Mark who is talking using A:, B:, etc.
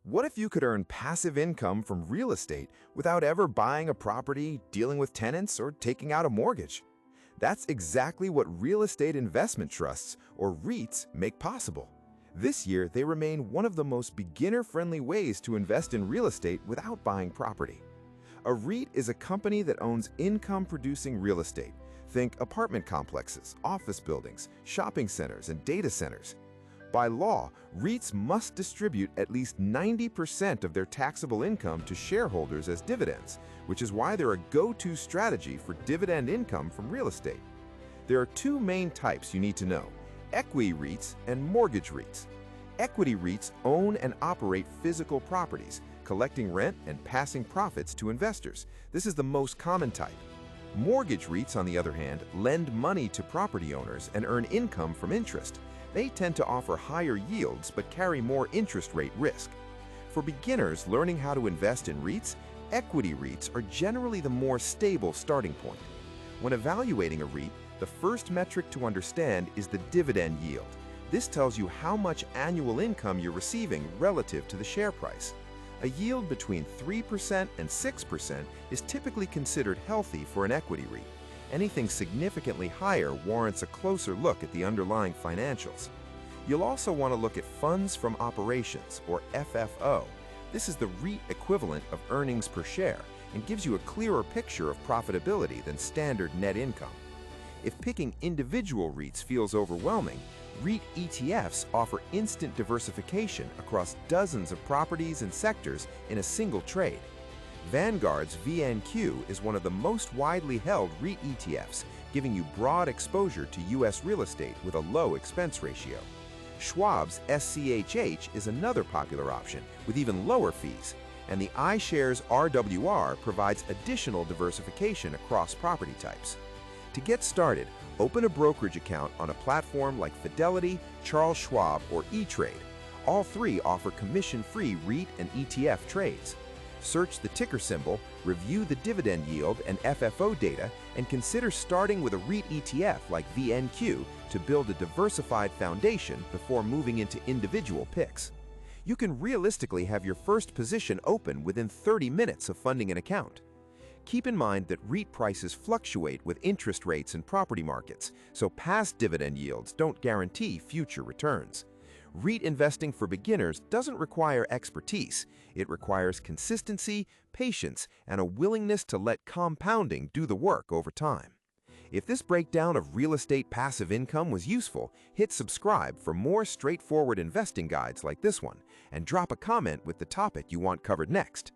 A: What if you could earn passive income from real estate without ever buying a property, dealing with tenants, or taking out a mortgage? That's exactly what real estate investment trusts, or REITs, make possible. This year, they remain one of the most beginner-friendly ways to invest in real estate without buying property. A REIT is a company that owns income-producing real estate. Think apartment complexes, office buildings, shopping centers, and data centers. By law, REITs must distribute at least 90% of their taxable income to shareholders as dividends, which is why they're a go-to strategy for dividend income from real estate. There are two main types you need to know: equity REITs and mortgage REITs. Equity REITs own and operate physical properties, collecting rent and passing profits to investors. This is the most common type. Mortgage REITs, on the other hand, lend money to property owners and earn income from interest. They tend to offer higher yields but carry more interest rate risk. For beginners learning how to invest in REITs, equity REITs are generally the more stable starting point. When evaluating a REIT, the first metric to understand is the dividend yield. This tells you how much annual income you're receiving relative to the share price. A yield between 3% and 6% is typically considered healthy for an equity REIT. Anything significantly higher warrants a closer look at the underlying financials. You'll also want to look at funds from operations, or FFO. This is the REIT equivalent of earnings per share and gives you a clearer picture of profitability than standard net income. If picking individual REITs feels overwhelming, REIT ETFs offer instant diversification across dozens of properties and sectors in a single trade. Vanguard's VNQ is one of the most widely held REIT ETFs, giving you broad exposure to U.S. real estate with a low expense ratio. Schwab's SCHH is another popular option with even lower fees, and the iShares RWR provides additional diversification across property types. To get started, open a brokerage account on a platform like Fidelity, Charles Schwab, or E*TRADE. All three offer commission-free REIT and ETF trades. Search the ticker symbol, review the dividend yield and FFO data, and consider starting with a REIT ETF like VNQ to build a diversified foundation before moving into individual picks. You can realistically have your first position open within 30 minutes of funding an account. Keep in mind that REIT prices fluctuate with interest rates and property markets, so past dividend yields don't guarantee future returns. REIT investing for beginners doesn't require expertise. It requires consistency, patience, and a willingness to let compounding do the work over time. If this breakdown of real estate passive income was useful, hit subscribe for more straightforward investing guides like this one, and drop a comment with the topic you want covered next.